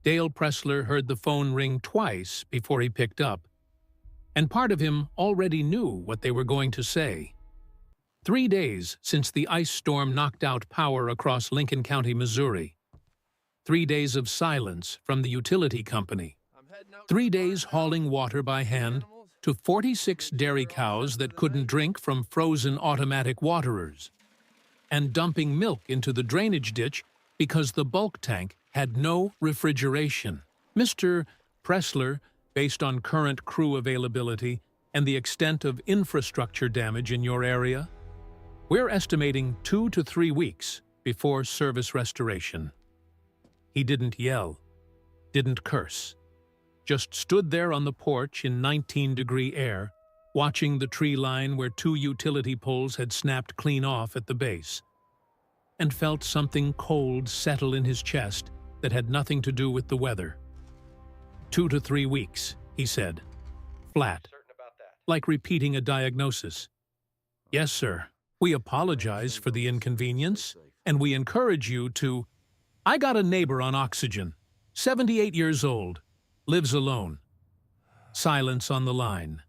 Dale Pressler heard the phone ring twice before he picked up, and part of him already knew what they were going to say. 3 days since the ice storm knocked out power across Lincoln County, Missouri. 3 days of silence from the utility company. 3 days hauling water by hand to 46 dairy cows that couldn't drink from frozen automatic waterers, and dumping milk into the drainage ditch because the bulk tank had no refrigeration. Mr. Pressler, based on current crew availability and the extent of infrastructure damage in your area, we're estimating 2 to 3 weeks before service restoration. He didn't yell, didn't curse, just stood there on the porch in 19-degree air, watching the tree line where 2 utility poles had snapped clean off at the base, and felt something cold settle in his chest that had nothing to do with the weather. 2 to 3 weeks, he said, flat, like repeating a diagnosis. Yes, sir. We apologize for the inconvenience, and we encourage you to... I got a neighbor on oxygen, 78 years old, lives alone. Silence on the line.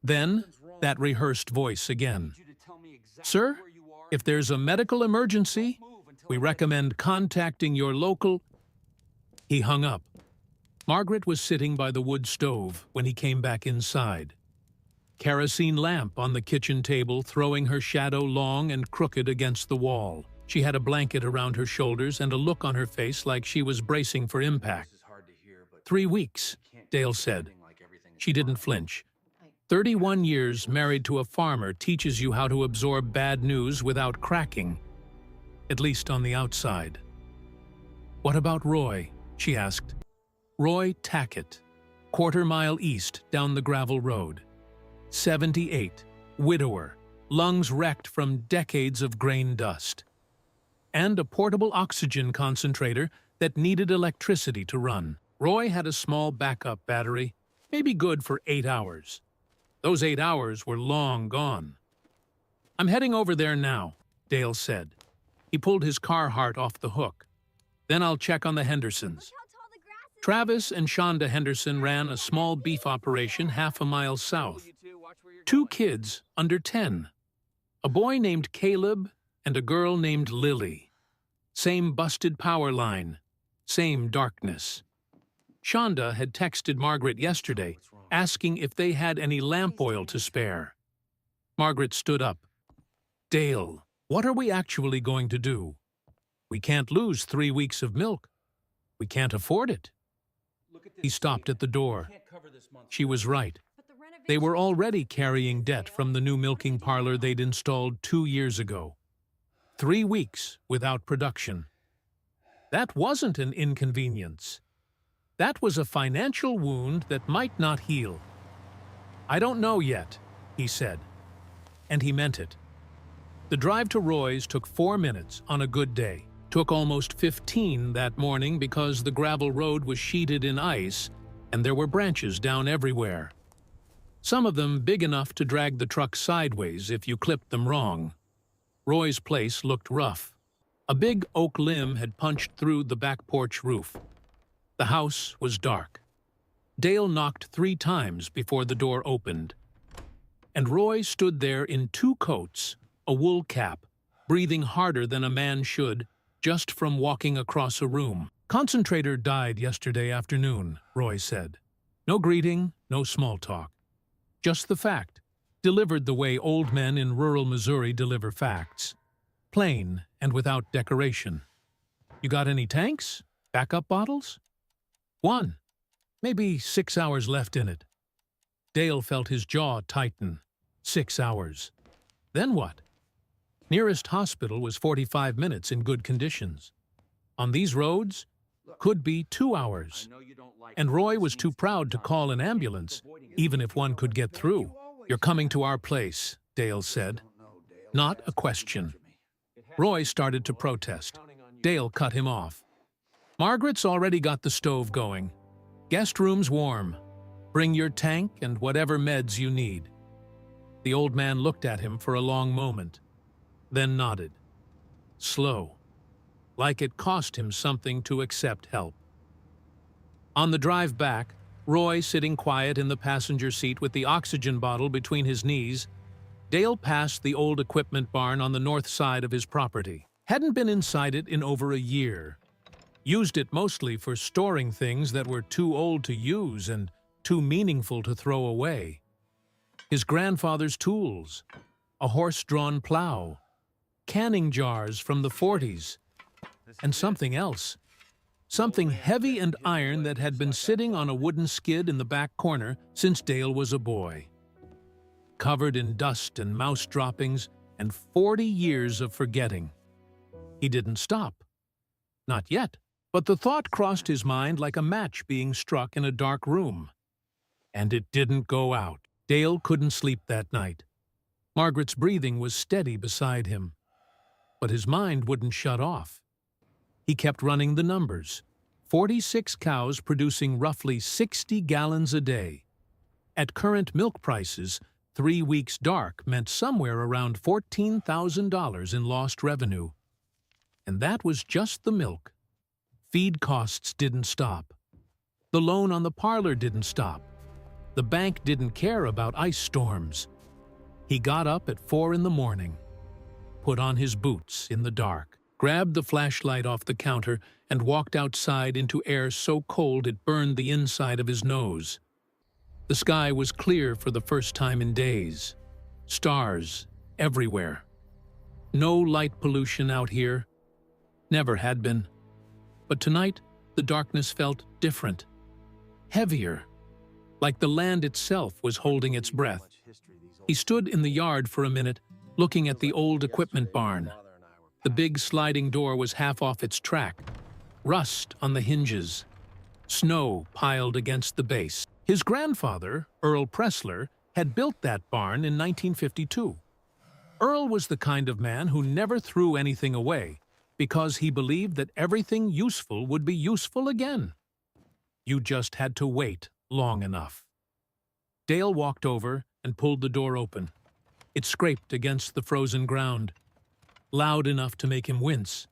Then, that rehearsed voice again. Sir, if there's a medical emergency, we recommend contacting your local... He hung up. Margaret was sitting by the wood stove when he came back inside. Kerosene lamp on the kitchen table, throwing her shadow long and crooked against the wall. She had a blanket around her shoulders and a look on her face like she was bracing for impact. 3 weeks, Dale said. She didn't flinch. 31 years married to a farmer teaches you how to absorb bad news without cracking, at least on the outside. What about Roy? She asked. Roy Tackett, quarter-mile east down the gravel road. 78, widower, lungs wrecked from decades of grain dust, and a portable oxygen concentrator that needed electricity to run. Roy had a small backup battery, maybe good for 8 hours. Those 8 hours were long gone. I'm heading over there now, Dale said. He pulled his Carhartt off the hook. Then I'll check on the Hendersons. Travis and Shonda Henderson ran a small beef operation half a mile south. 2 kids under 10. A boy named Caleb and a girl named Lily. Same busted power line. Same darkness. Shonda had texted Margaret yesterday, asking if they had any lamp oil to spare. Margaret stood up. Dale, what are we actually going to do? We can't lose 3 weeks of milk. We can't afford it. He stopped at the door. She was right. They were already carrying debt from the new milking parlor they'd installed 2 years ago. 3 weeks without production. That wasn't an inconvenience. That was a financial wound that might not heal. I don't know yet, he said. And he meant it. The drive to Roy's took 4 minutes on a good day. Took almost 15 that morning because the gravel road was sheeted in ice and there were branches down everywhere. Some of them big enough to drag the truck sideways if you clipped them wrong. Roy's place looked rough. A big oak limb had punched through the back porch roof. The house was dark. Dale knocked 3 times before the door opened. And Roy stood there in 2 coats, a wool cap, breathing harder than a man should, just from walking across a room. Concentrator died yesterday afternoon, Roy said. No greeting, no small talk. Just the fact, delivered the way old men in rural Missouri deliver facts. Plain and without decoration. You got any tanks? Backup bottles? 1. Maybe 6 hours left in it. Dale felt his jaw tighten. 6 hours. Then what? Nearest hospital was 45 minutes in good conditions. On these roads, could be 2 hours. And Roy was too proud to call an ambulance, even if one could get through. You're coming to our place, Dale said. Not a question. Roy started to protest. Dale cut him off. Margaret's already got the stove going. Guest room's warm. Bring your tank and whatever meds you need. The old man looked at him for a long moment, then nodded. Slow, like it cost him something to accept help. On the drive back, Roy sitting quiet in the passenger seat with the oxygen bottle between his knees, Dale passed the old equipment barn on the north side of his property. Hadn't been inside it in over a year. Used it mostly for storing things that were too old to use and too meaningful to throw away. His grandfather's tools, a horse-drawn plow, canning jars from the 40s, and something else. Something heavy and iron that had been sitting on a wooden skid in the back corner since Dale was a boy. Covered in dust and mouse droppings and 40 years of forgetting. He didn't stop. Not yet. But the thought crossed his mind like a match being struck in a dark room. And it didn't go out. Dale couldn't sleep that night. Margaret's breathing was steady beside him. But his mind wouldn't shut off. He kept running the numbers. 46 cows producing roughly 60 gallons a day. At current milk prices, 3 weeks dark meant somewhere around $14,000 in lost revenue. And that was just the milk. Feed costs didn't stop. The loan on the parlor didn't stop. The bank didn't care about ice storms. He got up at 4 in the morning, put on his boots in the dark, grabbed the flashlight off the counter, and walked outside into air so cold it burned the inside of his nose. The sky was clear for the first time in days. Stars everywhere. No light pollution out here. Never had been. But tonight, the darkness felt different. Heavier. Like the land itself was holding its breath. He stood in the yard for a minute, looking at the old equipment barn. The big sliding door was half off its track. Rust on the hinges. Snow piled against the base. His grandfather, Earl Pressler, had built that barn in 1952. Earl was the kind of man who never threw anything away, because he believed that everything useful would be useful again. You just had to wait long enough. Dale walked over and pulled the door open. It scraped against the frozen ground, loud enough to make him wince.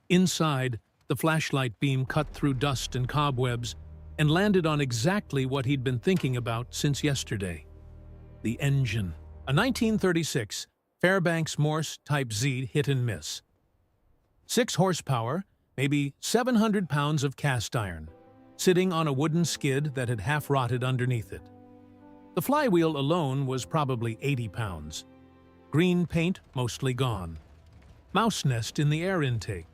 Inside, the flashlight beam cut through dust and cobwebs and landed on exactly what he'd been thinking about since yesterday. The engine. A 1936 Fairbanks-Morse Type Z hit and miss. 6 horsepower, maybe 700 pounds of cast iron, sitting on a wooden skid that had half-rotted underneath it. The flywheel alone was probably 80 pounds. Green paint mostly gone. Mouse nest in the air intake.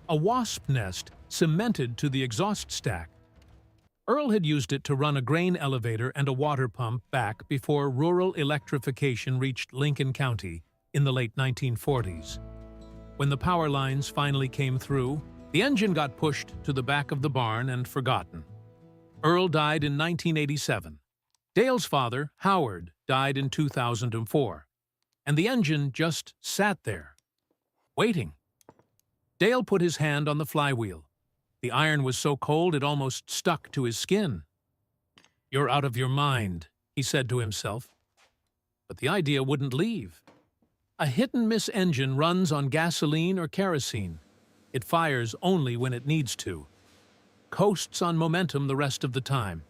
A wasp nest cemented to the exhaust stack. Earl had used it to run a grain elevator and a water pump back before rural electrification reached Lincoln County in the late 1940s. When the power lines finally came through, the engine got pushed to the back of the barn and forgotten. Earl died in 1987. Dale's father, Howard, died in 2004. And the engine just sat there, waiting. Dale put his hand on the flywheel. The iron was so cold it almost stuck to his skin. "You're out of your mind," he said to himself. But the idea wouldn't leave. A hit-and-miss engine runs on gasoline or kerosene. It fires only when it needs to. Coasts on momentum the rest of the time.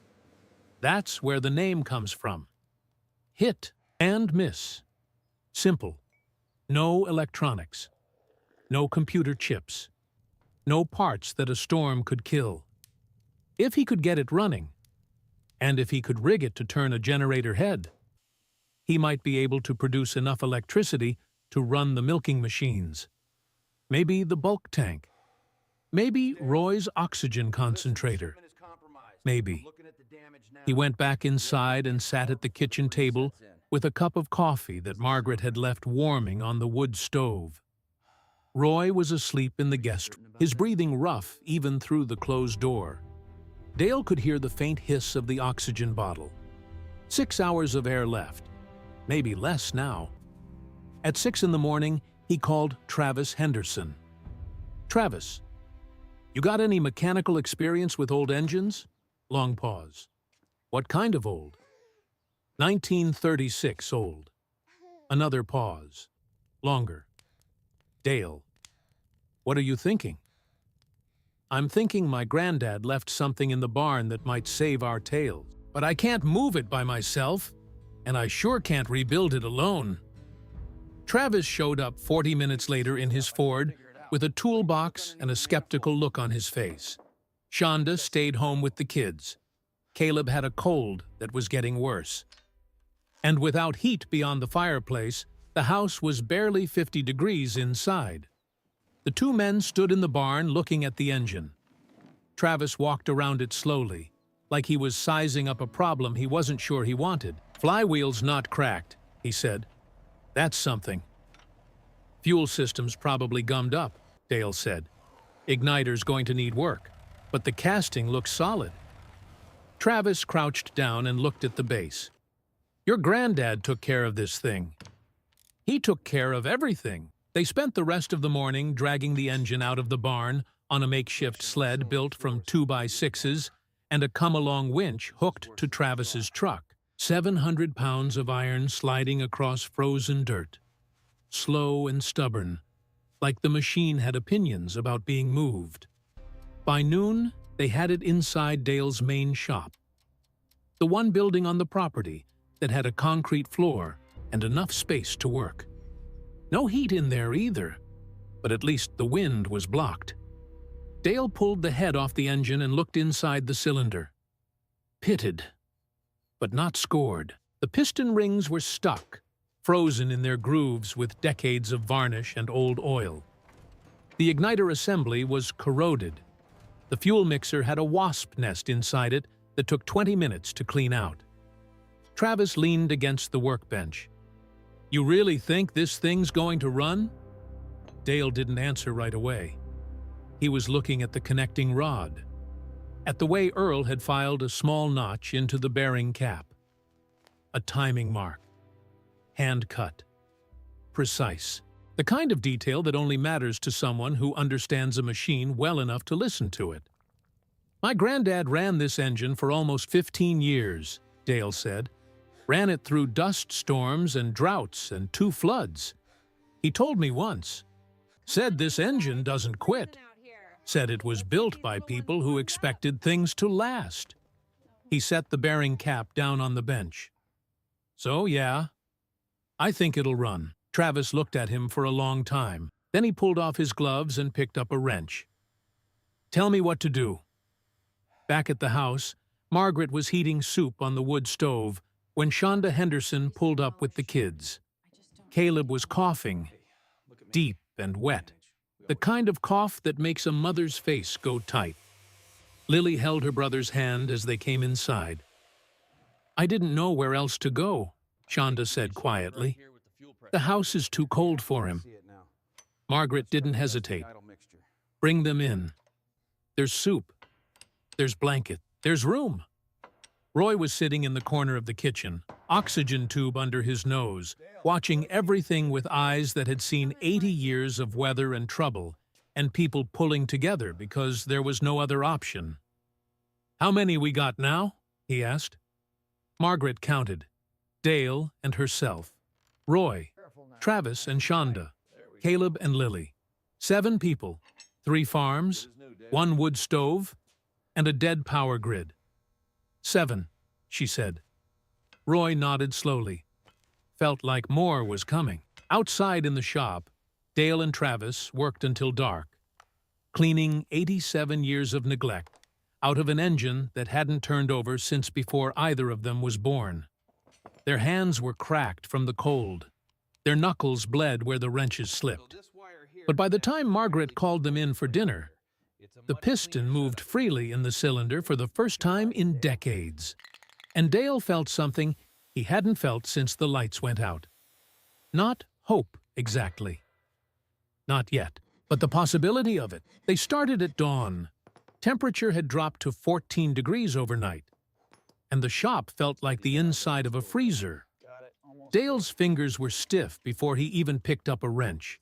That's where the name comes from. Hit and miss. Simple. No electronics. No computer chips. No parts that a storm could kill. If he could get it running, and if he could rig it to turn a generator head, he might be able to produce enough electricity to run the milking machines. Maybe the bulk tank. Maybe Roy's oxygen concentrator. Maybe. He went back inside and sat at the kitchen table with a cup of coffee that Margaret had left warming on the wood stove. Roy was asleep in the guest room, his breathing rough even through the closed door. Dale could hear the faint hiss of the oxygen bottle. 6 hours of air left. Maybe less now. At 6 in the morning, he called Travis Henderson. "Travis, you got any mechanical experience with old engines?" Long pause. "What kind of old?" 1936 old. Another pause. Longer. "Dale, what are you thinking?" I'm thinking my granddad left something in the barn that might save our tails. But I can't move it by myself, and I sure can't rebuild it alone. Travis showed up 40 minutes later in his Ford with a toolbox and a skeptical look on his face. Shonda stayed home with the kids. Caleb had a cold that was getting worse. And without heat beyond the fireplace, the house was barely 50 degrees inside. The two men stood in the barn looking at the engine. Travis walked around it slowly, like he was sizing up a problem he wasn't sure he wanted. "Flywheel's not cracked," he said. "That's something." "Fuel system's probably gummed up," Dale said. "Igniter's going to need work, but the casting looks solid." Travis crouched down and looked at the base. "Your granddad took care of this thing." "He took care of everything." They spent the rest of the morning dragging the engine out of the barn on a makeshift sled built from 2x6s and a come-along winch hooked to Travis's truck. 700 pounds of iron sliding across frozen dirt. Slow and stubborn, like the machine had opinions about being moved. By noon, they had it inside Dale's main shop. The one building on the property that had a concrete floor and enough space to work. No heat in there either, but at least the wind was blocked. Dale pulled the head off the engine and looked inside the cylinder. Pitted, but not scored. The piston rings were stuck, frozen in their grooves with decades of varnish and old oil. The igniter assembly was corroded. The fuel mixer had a wasp nest inside it that took 20 minutes to clean out. Travis leaned against the workbench. "You really think this thing's going to run?" Dale didn't answer right away. He was looking at the connecting rod, at the way Earl had filed a small notch into the bearing cap. A timing mark. Hand-cut. Precise. The kind of detail that only matters to someone who understands a machine well enough to listen to it. "My granddad ran this engine for almost 15 years, Dale said. "Ran it through dust storms and droughts and 2 floods. He told me once. Said this engine doesn't quit. Said it was built by people who expected things to last." He set the bearing cap down on the bench. "So, yeah, I think it'll run." Travis looked at him for a long time. Then he pulled off his gloves and picked up a wrench. "Tell me what to do." Back at the house, Margaret was heating soup on the wood stove when Shonda Henderson pulled up with the kids. Caleb was coughing, deep and wet, the kind of cough that makes a mother's face go tight. Lily held her brother's hand as they came inside. "I didn't know where else to go," Shonda said quietly. "The house is too cold for him." Margaret didn't hesitate. "Bring them in. There's soup. There's blanket. There's room." Roy was sitting in the corner of the kitchen, oxygen tube under his nose, watching everything with eyes that had seen 80 years of weather and trouble, and people pulling together because there was no other option. "How many we got now?" he asked. Margaret counted. Dale and herself. Roy, Travis and Shonda, Caleb and Lily. 7 people, 3 farms, 1 wood stove, and a dead power grid. 7, she said. Roy nodded slowly. Felt like more was coming. Outside in the shop, Dale and Travis worked until dark, cleaning 87 years of neglect out of an engine that hadn't turned over since before either of them was born. Their hands were cracked from the cold. Their knuckles bled where the wrenches slipped. But by the time Margaret called them in for dinner, the piston moved freely in the cylinder for the first time in decades. And Dale felt something he hadn't felt since the lights went out. Not hope, exactly. Not yet, but the possibility of it. They started at dawn. Temperature had dropped to 14 degrees overnight, and the shop felt like the inside of a freezer. Dale's fingers were stiff before he even picked up a wrench.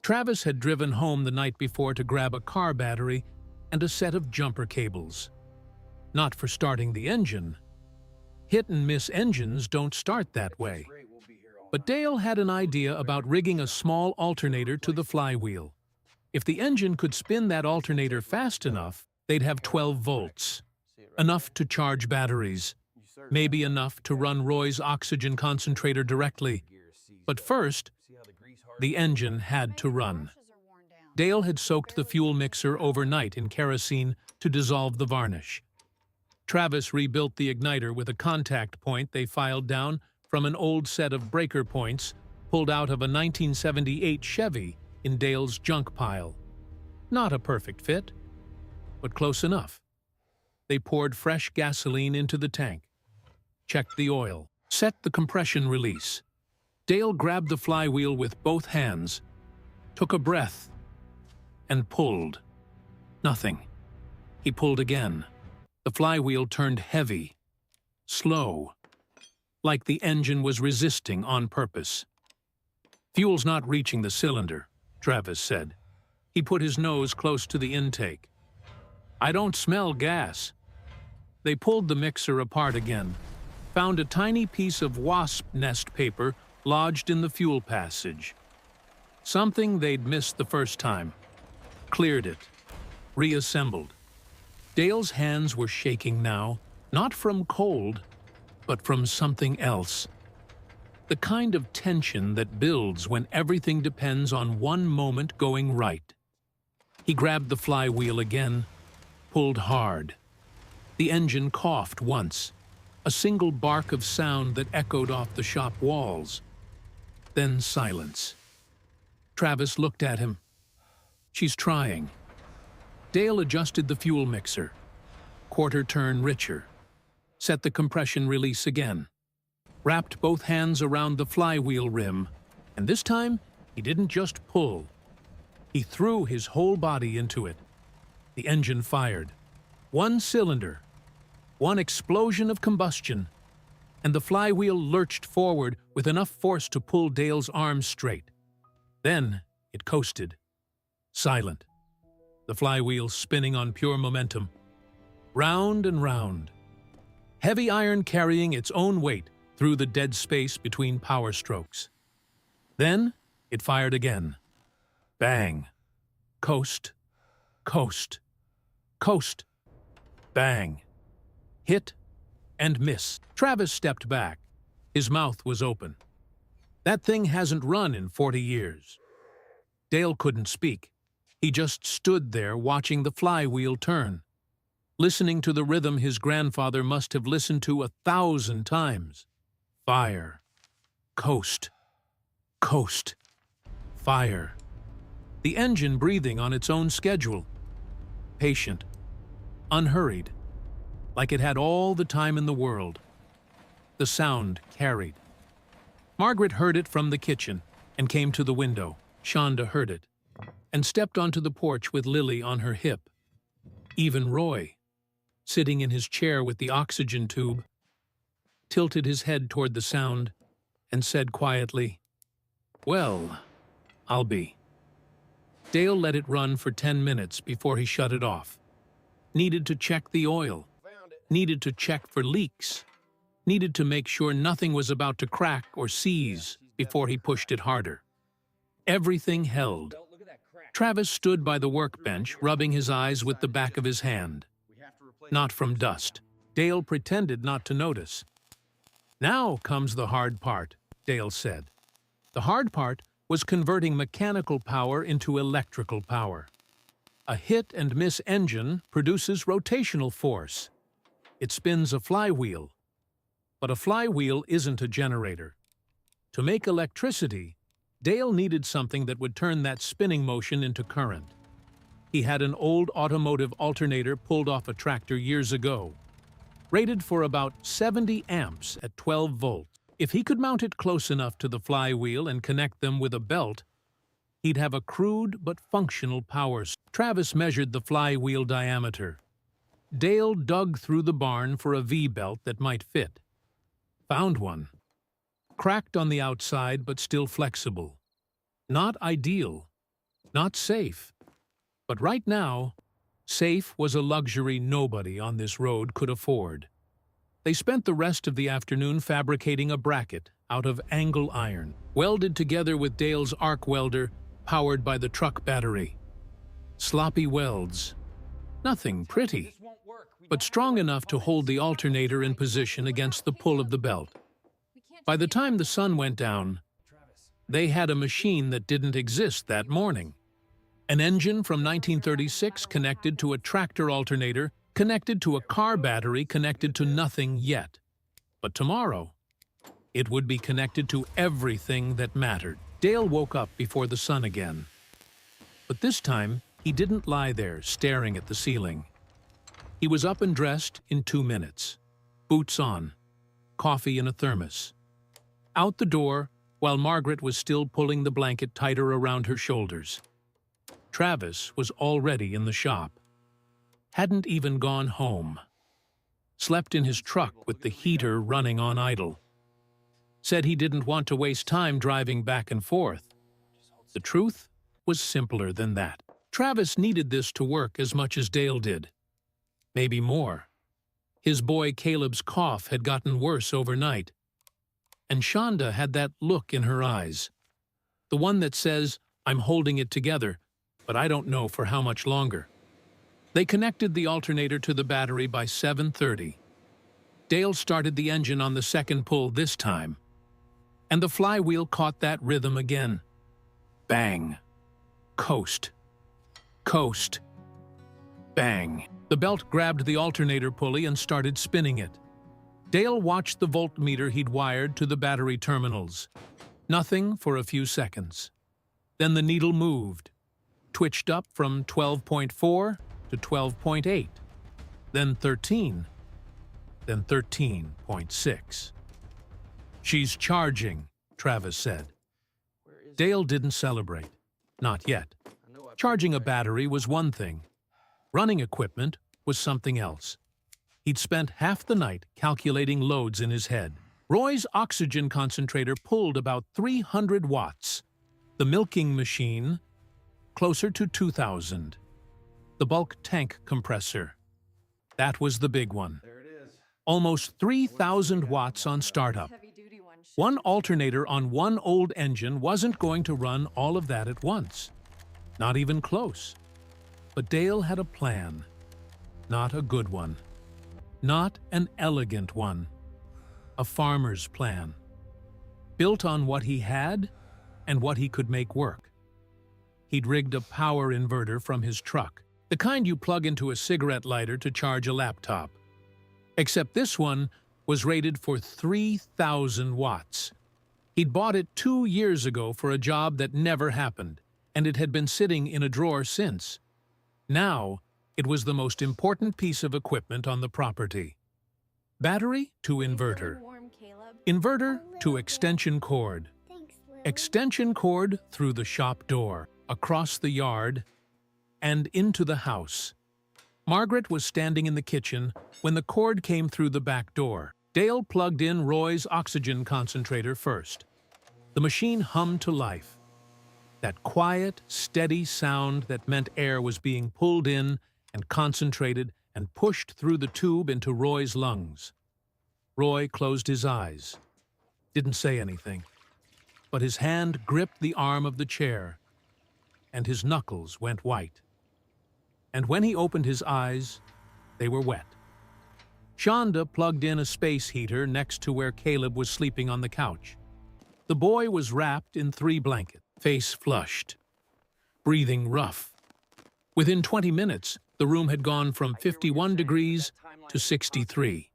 Travis had driven home the night before to grab a car battery and a set of jumper cables. Not for starting the engine. Hit-and-miss engines don't start that way. But Dale had an idea about rigging a small alternator to the flywheel. If the engine could spin that alternator fast enough, they'd have 12 volts, enough to charge batteries, maybe enough to run Roy's oxygen concentrator directly. But first, the engine had to run. Dale had soaked the fuel mixer overnight in kerosene to dissolve the varnish. Travis rebuilt the igniter with a contact point they filed down from an old set of breaker points pulled out of a 1978 Chevy in Dale's junk pile. Not a perfect fit, but close enough. They poured fresh gasoline into the tank, checked the oil, set the compression release. Dale grabbed the flywheel with both hands, took a breath, and pulled. Nothing. He pulled again. The flywheel turned heavy, slow, like the engine was resisting on purpose. "Fuel's not reaching the cylinder," Travis said. He put his nose close to the intake. "I don't smell gas." They pulled the mixer apart again, found a tiny piece of wasp nest paper lodged in the fuel passage. Something they'd missed the first time. Cleared it, reassembled. Dale's hands were shaking now, not from cold, but from something else. The kind of tension that builds when everything depends on one moment going right. He grabbed the flywheel again, pulled hard. The engine coughed once, a single bark of sound that echoed off the shop walls. Then silence. Travis looked at him. "She's trying." Dale adjusted the fuel mixer, quarter turn richer, set the compression release again, wrapped both hands around the flywheel rim, and this time he didn't just pull. He threw his whole body into it. The engine fired. One cylinder, one explosion of combustion, and the flywheel lurched forward with enough force to pull Dale's arms straight. Then it coasted, silent. The flywheel spinning on pure momentum. Round and round. Heavy iron carrying its own weight through the dead space between power strokes. Then it fired again. Bang. Coast. Coast. Coast. Bang. Hit and miss. Travis stepped back. His mouth was open. That thing hasn't run in 40 years. Dale couldn't speak. He just stood there watching the flywheel turn, listening to the rhythm his grandfather must have listened to 1,000 times. Fire. Coast. Coast. Fire. The engine breathing on its own schedule. Patient. Unhurried. Like it had all the time in the world. The sound carried. Margaret heard it from the kitchen and came to the window. Shonda heard it and stepped onto the porch with Lily on her hip. Even Roy, sitting in his chair with the oxygen tube, tilted his head toward the sound and said quietly, "Well, I'll be." Dale let it run for 10 minutes before he shut it off. Needed to check the oil. Needed to check for leaks. Needed to make sure nothing was about to crack or seize before he pushed it harder. Everything held. Travis stood by the workbench, rubbing his eyes with the back of his hand. Not from dust. Dale pretended not to notice. "Now comes the hard part," Dale said. The hard part was converting mechanical power into electrical power. A hit-and-miss engine produces rotational force. It spins a flywheel. But a flywheel isn't a generator. To make electricity, Dale needed something that would turn that spinning motion into current. He had an old automotive alternator pulled off a tractor years ago, rated for about 70 amps at 12 volts. If he could mount it close enough to the flywheel and connect them with a belt, he'd have a crude but functional power. Travis measured the flywheel diameter. Dale dug through the barn for a V-belt that might fit. Found one. Cracked on the outside but still flexible. Not ideal. Not safe. But right now, safe was a luxury nobody on this road could afford. They spent the rest of the afternoon fabricating a bracket out of angle iron, welded together with Dale's arc welder, powered by the truck battery. sloppy welds. Nothing pretty, but strong enough to hold the alternator in position against the pull of the belt. By the time the sun went down, they had a machine that didn't exist that morning. An engine from 1936 connected to a tractor alternator, connected to a car battery, connected to nothing yet. But tomorrow, it would be connected to everything that mattered. Dale woke up before the sun again. But this time, he didn't lie there staring at the ceiling. He was up and dressed in 2 minutes. Boots on, coffee in a thermos. Out the door, while Margaret was still pulling the blanket tighter around her shoulders. Travis was already in the shop. Hadn't even gone home. Slept in his truck with the heater running on idle. Said he didn't want to waste time driving back and forth. The truth was simpler than that. Travis needed this to work as much as Dale did. Maybe more. His boy Caleb's cough had gotten worse overnight. And Shonda had that look in her eyes. The one that says, "I'm holding it together, but I don't know for how much longer." They connected the alternator to the battery by 7:30. Dale started the engine on the second pull this time. And the flywheel caught that rhythm again. Bang. Coast. Coast. Bang. The belt grabbed the alternator pulley and started spinning it. Dale watched the voltmeter he'd wired to the battery terminals. Nothing for a few seconds. Then the needle moved, twitched up from 12.4 to 12.8, then 13, then 13.6. "She's charging," Travis said. Dale didn't celebrate. Not yet. Charging a battery was one thing. Running equipment was something else. He'd spent half the night calculating loads in his head. Roy's oxygen concentrator pulled about 300 watts. The milking machine, closer to 2,000. The bulk tank compressor. That was the big one. Almost 3,000 watts on startup. One alternator on one old engine wasn't going to run all of that at once. Not even close. But Dale had a plan. Not a good one. Not an elegant one. A farmer's plan. Built on what he had and what he could make work. He'd rigged a power inverter from his truck, the kind you plug into a cigarette lighter to charge a laptop. Except this one was rated for 3,000 watts. He'd bought it 2 years ago for a job that never happened, and it had been sitting in a drawer since. Now, it was the most important piece of equipment on the property. Battery to inverter. Inverter to extension cord. Extension cord through the shop door, across the yard, and into the house. Margaret was standing in the kitchen when the cord came through the back door. Dale plugged in Roy's oxygen concentrator first. The machine hummed to life. That quiet, steady sound that meant air was being pulled in and concentrated and pushed through the tube into Roy's lungs. Roy closed his eyes. Didn't say anything. But his hand gripped the arm of the chair, and his knuckles went white. And when he opened his eyes, they were wet. Shonda plugged in a space heater next to where Caleb was sleeping on the couch. The boy was wrapped in 3 blankets, face flushed, breathing rough. Within 20 minutes, the room had gone from 51 degrees to 63.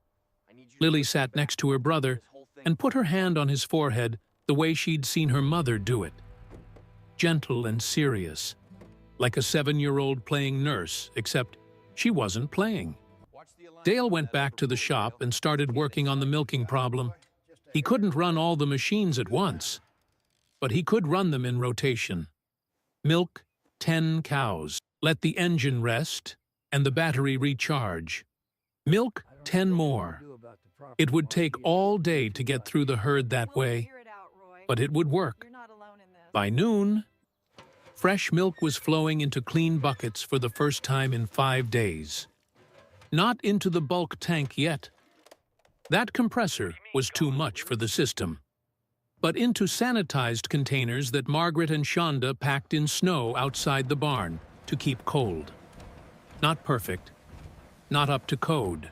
Lily sat next to her brother and put her hand on his forehead the way she'd seen her mother do it. Gentle and serious, like a 7-year-old playing nurse, except she wasn't playing. Dale went back to the shop and started working on the milking problem. He couldn't run all the machines at once, but he could run them in rotation. Milk 10 cows, let the engine rest, and the battery recharge. Milk 10 more. It would take all day to get through the herd that way, but it would work. By noon, fresh milk was flowing into clean buckets for the first time in 5 days. Not into the bulk tank yet. That compressor was too much for the system. But into sanitized containers that Margaret and Shonda packed in snow outside the barn, to keep cold. Not perfect, not up to code.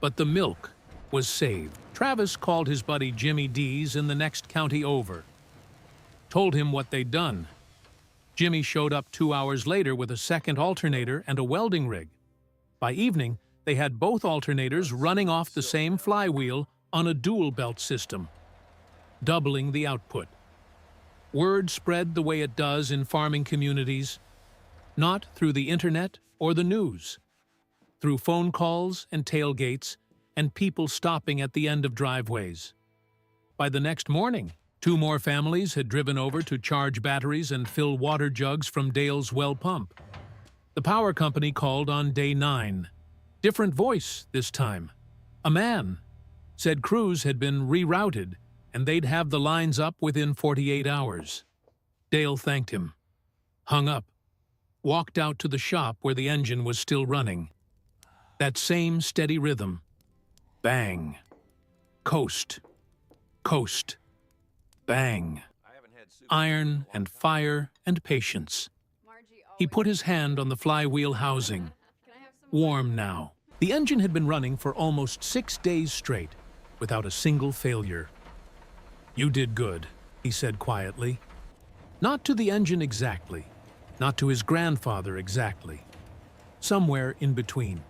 But the milk was saved. Travis called his buddy Jimmy Dees in the next county over. Told him what they'd done. Jimmy showed up 2 hours later with a second alternator and a welding rig. By evening, they had both alternators running off the same flywheel on a dual belt system, doubling the output. Word spread the way it does in farming communities, not through the internet or the news, through phone calls and tailgates and people stopping at the end of driveways. By the next morning, 2 more families had driven over to charge batteries and fill water jugs from Dale's well pump. The power company called on day 9. Different voice this time. A man. Said crews had been rerouted and they'd have the lines up within 48 hours. Dale thanked him, hung up, walked out to the shop where the engine was still running. That same steady rhythm. Bang. Coast. Coast. Bang. Iron and fire and patience. He put his hand on the flywheel housing. Warm now. The engine had been running for almost 6 days straight, without a single failure. "You did good," he said quietly. Not to the engine exactly, not to his grandfather exactly. Somewhere in between.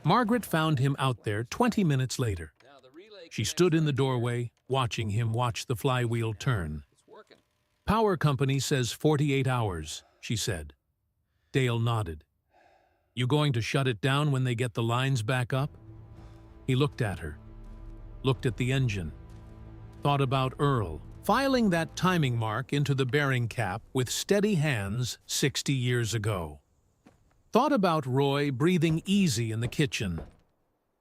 Margaret found him out there 20 minutes later. She stood in the doorway, watching him watch the flywheel turn. "Power company says 48 hours, she said. Dale nodded. "You going to shut it down when they get the lines back up?" He looked at her, looked at the engine, thought about Earl, filing that timing mark into the bearing cap with steady hands 60 years ago. Thought about Roy breathing easy in the kitchen,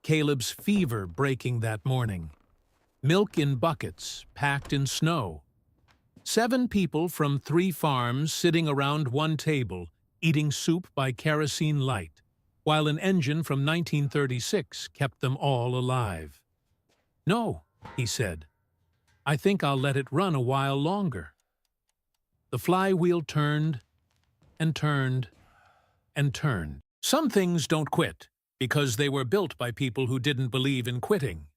Caleb's fever breaking that morning, milk in buckets packed in snow, 7 people from 3 farms sitting around one table eating soup by kerosene light, while an engine from 1936 kept them all alive. "No," he said. "I think I'll let it run a while longer." The flywheel turned and turned and turned. Some things don't quit because they were built by people who didn't believe in quitting.